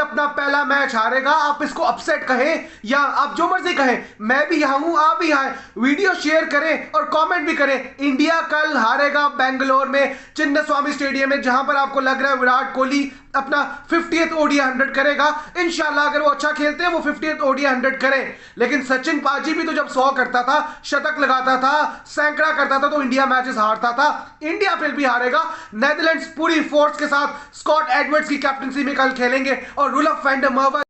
अपना पहला मैच हारेगा, आप इसको अपसेट कहें या आप जो मर्जी कहें, मैं भी यहां हूं, आप भी यहाँ, वीडियो शेयर करें और कमेंट भी करें। इंडिया कल हारेगा बेंगलोर में चिन्नास्वामी स्टेडियम में, जहां पर आपको लग रहा है विराट कोहली अपना 50th ओडीआई 100 करेगा। इंशाल्लाह अगर वो अच्छा खेलते हैं वो 50th ओडीआई 100 करें, लेकिन सचिन पाजी भी तो जब 100 करता था, शतक लगाता था, सैकड़ा करता था, तो इंडिया मैचेस हारता था। इंडिया फिर भी हारेगा। नेदरलैंड्स पूरी फोर्स के साथ स्कॉट एडवर्ड्स की कैप्टनसी में कल खेलेंगे और रुलफ वैन डर मर्वे।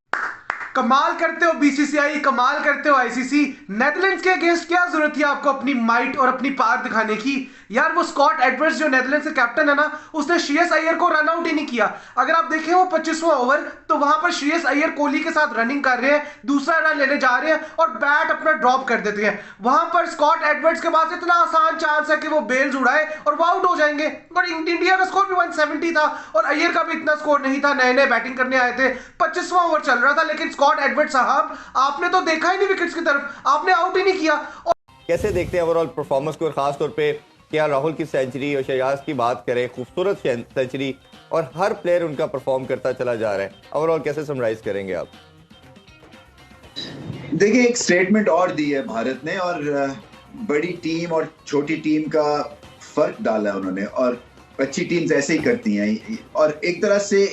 कमाल करते हो बीसीसीआई, कमाल करते हो आईसीसी। नेदरलैंड्स के अगेंस्ट क्या जरूरत थी आपको अपनी माइट और अपनी पावर दिखाने की यार। वो स्कॉट एडवर्ड्स जो नेदरलैंड्स के कैप्टन है ना, उसने श्रेयस अय्यर को रन आउट ही नहीं किया। अगर आप देखें वो 25वां ओवर, तो वहां पर श्रेयस अय्यर कोहली के साथ रनिंग कर रहे हैं, दूसरा रन लेने जा रहे हैं और बैट अपना ड्रॉप कर देते हैं। वहां पर स्कॉट एडवर्ड्स के पास इतना आसान चांस है कि वो बेल्स उड़ाए और वो आउट हो जाएंगे। और इंडिया का स्कोर भी 170 था और अय्यर का भी इतना स्कोर नहीं था, नए नए बैटिंग करने आए थे, 25वां ओवर चल रहा था। लेकिन स्कॉट एडवर्ड्स साहब, आपने तो देखा ही नहीं विकेट्स की तरफ, आपने आउट ही नहीं किया। कैसे देखते हैं ओवरऑल परफॉर्मेंस को, और खासतौर पे क्या राहुल की सेंचुरी और शहजाद की बात करें, खूबसूरत सेंचुरी और हर प्लेयर उनका परफॉर्म करता चला जा रहा है, ओवरऑल कैसे समराइज करेंगे आप? देखिए, एक स्टेटमेंट और दी है भारत ने और बड़ी टीम और छोटी टीम का फर्क डाला है उन्होंने, और अच्छी टीम्स ऐसे ही करती हैं। और एक तरह से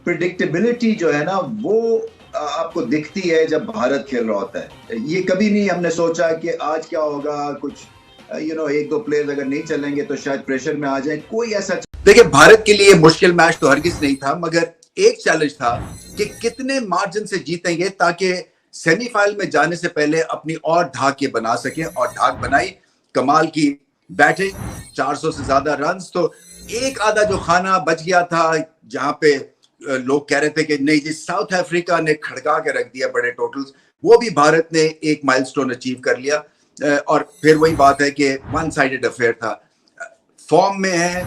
प्रिडिक्टेबिलिटी जो है ना, वो आपको दिखती है जब भारत खेल रहा होता है। ये कभी नहीं हमने सोचा कि आज क्या होगा, कुछ एक दो प्लेयर्स अगर नहीं चलेंगे तो शायद प्रेशर में आ जाए, कोई ऐसा। देखिए, भारत के लिए मुश्किल मैच तो हरगिज नहीं था, मगर एक चैलेंज था कि कितने मार्जिन से जीतेंगे ताकि सेमीफाइनल में जाने से पहले अपनी और धाक ये बना सके। और धाक बनाई, कमाल की बैटिंग, 400 से ज्यादा रन्स। तो एक आधा जो खाना बच गया था, जहां पे लोग कह रहे थे कि नहीं जी साउथ अफ्रीका ने खड़का के रख दिया बड़े टोटल्स, वो भी भारत ने एक माइलस्टोन अचीव कर लिया। और फिर वही बात है कि वन साइडेड अफेयर था, फॉर्म में है।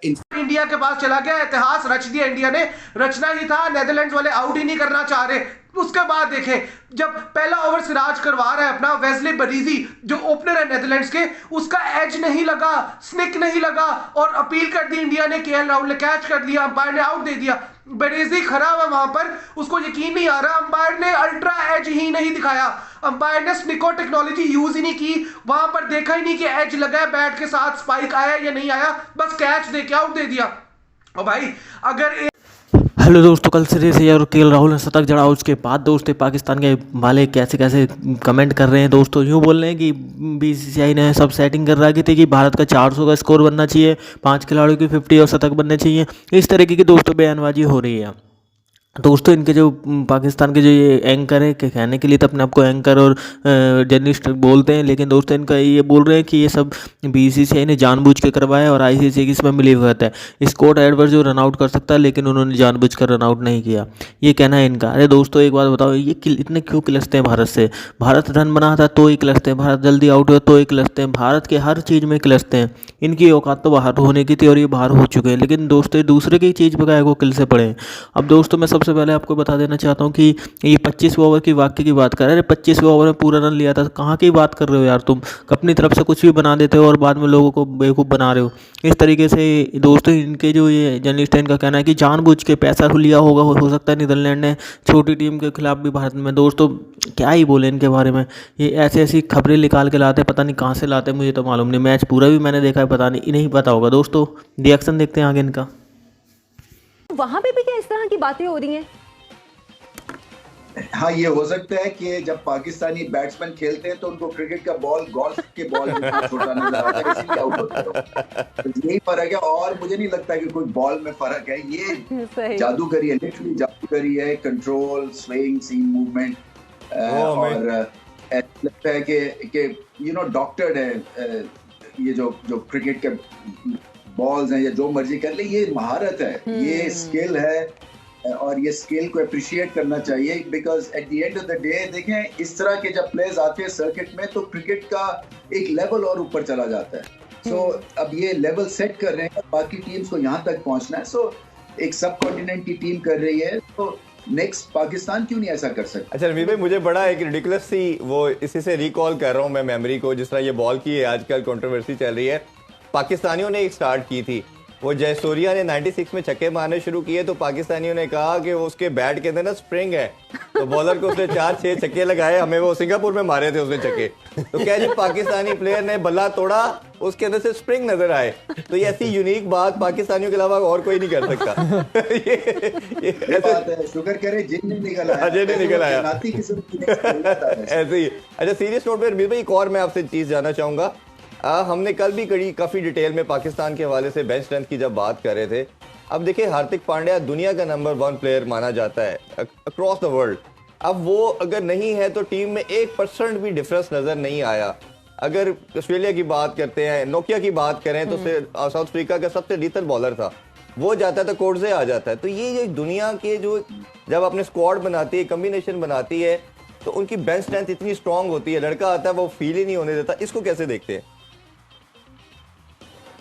इंडिया के पास चला गया, इतिहास रच दिया इंडिया ने, रचना ही था। नेदरलैंड्स वाले आउट ही नहीं करना चाह रहे। उसके बाद देखें, जब पहला ओवर सिराज करवा रहा है अपना, वेस्ले बरीजी जो ओपनर है नेदरलैंड्स के, उसका एज नहीं लगा, स्निक नहीं लगा और अपील कर दी इंडिया ने। केएल राहुल ने कैच कर दिया, अंपायर ने आउट दे दिया। बरीजी खड़ा हुआ वहां पर, उसको यकीन नहीं आ रहा, अंपायर ने अल्ट्रा एज ही नहीं दिखाया, अंपायर ने स्निको टेक्नोलॉजी यूज ही नहीं की। वहां पर देखा ही नहीं कि एज लगा है, बैट के साथ स्पाइक आया या नहीं आया, बस कैच दे के आउट दे दिया। और भाई अगर हेलो दोस्तों, कल श्रेयस अय्यर और केएल राहुल ने शतक जड़ा, उसके बाद दोस्तों पाकिस्तान के वाले कैसे कैसे कमेंट कर रहे हैं। दोस्तों यूँ बोल रहे हैं कि बीसीसीआई ने सब सेटिंग कर रखी थी कि भारत का 400 का स्कोर बनना चाहिए, 5 खिलाड़ियों की 50 और शतक बनने चाहिए, इस तरीके की दोस्तों बयानबाजी हो रही है। दोस्तों इनके जो पाकिस्तान के जो ये एंकर है, कहने के लिए तो अपने आपको एंकर और जर्नलिस्ट बोलते हैं, लेकिन दोस्तों इनका ये बोल रहे हैं कि ये सब बीसीसीआई ने जानबूझ के करवाया और आईसीसी की इसमें मिली भगत है। स्कॉट एडवर्ड्स जो रन आउट कर सकता है, लेकिन उन्होंने जानबूझ कर रन आउट नहीं किया, ये कहना है इनका। अरे दोस्तों एक बात बताओ, ये इतने क्यों किलसते हैं भारत से? भारत रन बनाता है तो ही किलसते हैं, भारत जल्दी आउट हुआ तो ही किलसते हैं, भारत के हर चीज़ में किलसते हैं। इनकी औकात तो बाहर होने की थी और ये बाहर हो चुके हैं, लेकिन दोस्तों दूसरे की चीज़ पर वो किल से पड़े हैं। अब दोस्तों मैं सबसे पहले आपको बता देना चाहता हूँ कि ये 25वें ओवर की वाकई की बात कर रहे हैं। 25वें ओवर में पूरा रन लिया था, कहाँ की बात कर रहे हो यार तुम? अपनी तरफ से कुछ भी बना देते हो और बाद में लोगों को बेवकूफ़ बना रहे हो इस तरीके से। दोस्तों इनके जो ये जर्नलिस्ट है, इनका कहना है कि जानबूझ के पैसा लिया होगा, हो सकता है नीदरलैंड ने छोटी टीम के खिलाफ भी भारत में। दोस्तों क्या ही बोले इनके बारे में, ये ऐसी ऐसी खबरें निकाल के लाते हैं, पता नहीं कहाँ से लाते हैं, मुझे तो मालूम नहीं। मैच पूरा भी मैंने देखा है, पता नहीं पता होगा। दोस्तों रिएक्शन देखते हैं आगे इनका। वहां पे भी क्या इस तरह की बातें हो रही हैं? हाँ, ये हो सकता है कि जब पाकिस्तानी बैट्समैन खेलते हैं तो उनको क्रिकेट का बॉल गोल्फ के बॉल में छोटा नजर आता है, इसलिए आउट होते हैं। तो यही फर्क है, और मुझे नहीं लगता कि कोई बॉल में फर्क है। ये जादूगरी है, लिटरली जादूगरी है, कंट्रोल, स्विंग, सीम मूवमेंट। और लगता है कि डॉक्टर्ड है। ये जो क्रिकेट के बॉल्स हैं या जो मर्जी कर ले, ये महारत है, ये स्किल है और ये स्किल को अप्रिशिएट करना चाहिए। Because at the end of the day देखें, इस तरह के जब प्लेयर्स आते हैं सर्किट में तो क्रिकेट का एक लेवल और ऊपर चला जाता है। सो अब ये लेवल सेट कर रहे हैं, बाकी टीम्स को यहाँ तक पहुँचना है। सो एक सब कॉन्टिनेंट की टीम कर रही है, तो नेक्स्ट पाकिस्तान क्यों नहीं ऐसा कर सकता? अच्छा रमीज भाई, मुझे बड़ा एक रिडिकुलस सी वो इसी से रिकॉल कर रहा हूँ मैं मेमोरी को, जिस तरह ये बॉल की है आजकल कंट्रोवर्सी चल रही है। पाकिस्तानियों ने एक स्टार्ट की थी वो जयसूर्या ने 96 में छक्के मारने शुरू किए तो पाकिस्तानियों ने कहा कि उसके बैट के अंदर ना स्प्रिंग है, तो बॉलर को उसने 4-6 छक्के लगाए, हमें वो सिंगापुर में मारे थे उसने छक्के। तो क्या जब पाकिस्तानी प्लेयर ने बल्ला तोड़ा उसके अंदर से स्प्रिंग नजर आए, तो ये ऐसी यूनिक बात पाकिस्तानियों के अलावा और कोई नहीं कर सकता। ये बात है, शुक्र करे जिन नहीं निकल आया, अजय ने निकल आया ऐसे ही। अच्छा, सीरियस नोट पे भाई एक और मैं आपसे चीज जानना चाहूंगा। हमने कल भी काफी डिटेल में पाकिस्तान के हवाले से बेंच स्ट्रेंथ की जब बात कर रहे थे, अब देखिए हार्दिक पांड्या दुनिया का नंबर 1 प्लेयर माना जाता है अक्रॉस द वर्ल्ड। अब वो अगर नहीं है तो टीम में 1% भी डिफरेंस नजर नहीं आया। अगर ऑस्ट्रेलिया की बात करते हैं, नोकिया की बात करें तो साउथ अफ्रीका का सबसे लीथल बॉलर था, वो जाता है तो कोर्जे आ जाता है। तो ये दुनिया के जो जब अपने स्क्वाड बनाती है, कम्बिनेशन बनाती है, तो उनकी बेंच स्ट्रेंथ इतनी स्ट्रांग होती है, लड़का आता है वो फील ही नहीं होने देता। इसको कैसे देखते हैं?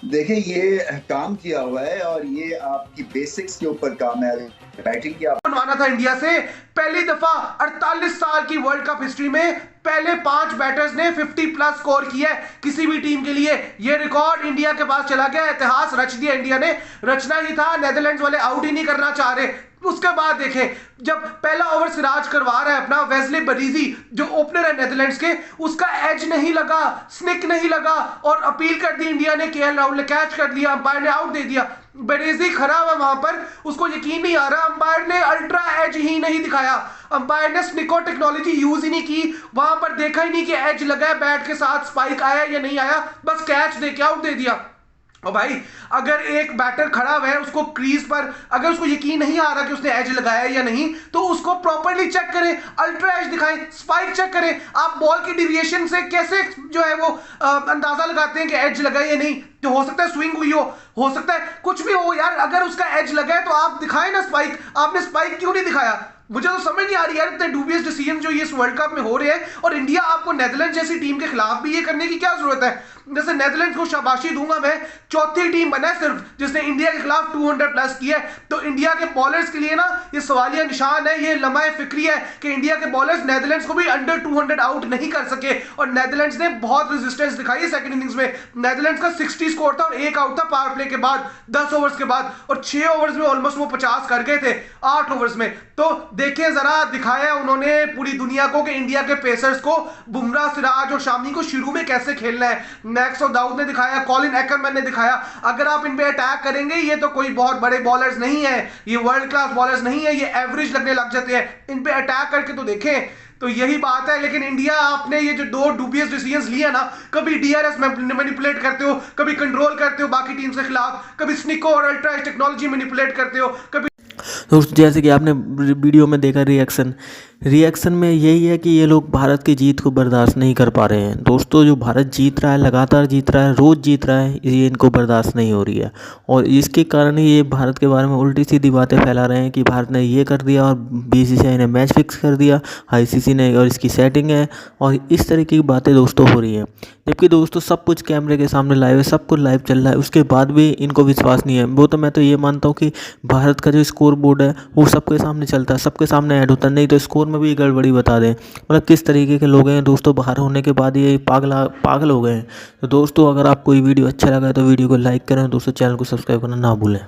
देखिए ये काम किया हुआ है और ये आपकी बेसिक्स के ऊपर काम है, बैटिंग की आप बनवाना था इंडिया से। पहली दफा 48 साल की वर्ल्ड कप हिस्ट्री में पहले 5 बैटर्स ने 50 प्लस स्कोर किया है किसी भी टीम के लिए। ये रिकॉर्ड इंडिया के पास चला गया, इतिहास रच दिया इंडिया ने। रचना ही था, नेदरलैंड्स वाले आउट ही नहीं करना चाह रहे। उसके बाद देखें, जब पहला ओवर सिराज करवा रहा है अपना, वेस्ले बरीजी जो ओपनर है नेदरलैंड्स के, उसका एज नहीं लगा, स्निक नहीं लगा और अपील कर दी इंडिया ने। केएल राहुल ने कैच कर लिया, अंपायर ने आउट दे दिया। बरीजी खड़ा हुआ वहां पर, उसको यकीन नहीं आ रहा, अंपायर ने अल्ट्रा एज ही नहीं दिखाया, अंपायर ने स्निको टेक्नोलॉजी यूज ही नहीं की, वहां पर देखा ही नहीं कि एज लगा है बैट के साथ, स्पाइक आया या नहीं आया, बस कैच दे के आउट दे दिया। और भाई अगर एक बैटर खड़ा हुआ है, उसको क्रीज पर अगर उसको यकीन नहीं आ रहा कि उसने एज लगाया है या नहीं, तो उसको प्रॉपर्ली चेक करें, अल्ट्रा एज दिखाएं, स्पाइक चेक करें। आप बॉल की डिविएशन से कैसे जो है वो अंदाजा लगाते हैं कि एज लगा है या नहीं? तो हो सकता है स्विंग हुई हो सकता है कुछ भी हो यार, अगर उसका एज लगा है तो आप दिखाएं ना स्पाइक। आपने स्पाइक क्यों नहीं दिखाया? मुझे तो समझ नहीं आ रही यार, इतने डूबियस डिसीजन जो ये इस वर्ल्ड कप में हो रहे हैं। और इंडिया, आपको नेदरलैंड जैसी टीम के खिलाफ भी ये करने की क्या जरूरत है? जैसे नेदरलैंड को शाबाशी दूंगा मैं, चौथी टीम बना है सिर्फ जिसने इंडिया के खिलाफ 200 प्लस किया है। तो इंडिया के बॉलर्स के लिए ना ये सवालिया निशान है, ये लम्हा फिक्री है कि इंडिया के बॉलर्स नेदरलैंड्स को भी अंडर 200 आउट नहीं कर सके। और नेदरलैंड्स ने बहुत रेजिस्टेंस दिखाई है सेकंड इनिंग्स में। नेदरलैंड्स का 60 स्कोर था और 1 आउट था पावर प्ले के बाद 10 ओवर्स के बाद, और 6 ओवर्स में ऑलमोस्ट वो 50 कर गए थे 8 ओवर्स में। तो देखिए जरा, दिखाया उन्होंने पूरी दुनिया को कि इंडिया के पेसर्स को, बुमराह, सिराज और शामी को शुरू में कैसे खेलना है। मैक्स और दाऊद ने दिखाया, कॉलिन एक्करमैन ने दिखाया। अगर आप इन पे अटैक करेंगे, ये तो कोई बहुत बड़े बॉलर्स नहीं है, ये वर्ल्ड क्लास बॉलर्स नहीं है, ये एवरेज लगने लग जाते हैं। इन पे अटैक करके तो देखें। तो यही बात है। लेकिन इंडिया, आपने ये जो 2 डूबियस डिसीजंस लिया ना, कभी डीआरएस मैनिपुलेट करते हो, कभी कंट्रोल करते हो बाकी टीम के खिलाफ, कभी स्निको और अल्ट्रा टेक्नोलॉजी मैनिपुलेट करते हो, कभी। दोस्तों जैसे कि आपने वीडियो में देखा रिएक्शन में यही है कि ये लोग भारत की जीत को बर्दाश्त नहीं कर पा रहे हैं। दोस्तों जो भारत जीत रहा है, लगातार जीत रहा है, रोज़ जीत रहा है, ये इनको बर्दाश्त नहीं हो रही है। और इसके कारण ही ये भारत के बारे में उल्टी सीधी बातें फैला रहे हैं कि भारत ने ये कर दिया और बीसीसीआई ने मैच फिक्स कर दिया, आईसीसी ने, और इसकी सेटिंग है, और इस तरीके की बातें दोस्तों हो रही हैं। जबकि दोस्तों सब कुछ कैमरे के सामने लाइव है, सब कुछ लाइव चल रहा है, उसके बाद भी इनको विश्वास नहीं है। वो तो मैं तो ये मानता हूँ कि भारत का जो स्कोर बोर्ड है वो सबके सामने चलता है, सबके सामने ऐड होता है, नहीं तो स्कोर में भी गड़बड़ी बता दें। मतलब किस तरीके के लोग हैं दोस्तों, बाहर होने के बाद ये पागल हो गए हैं। तो दोस्तों अगर आपको ये वीडियो अच्छा लगा है तो वीडियो को लाइक करें, दोस्तों चैनल को सब्सक्राइब करना ना भूलें।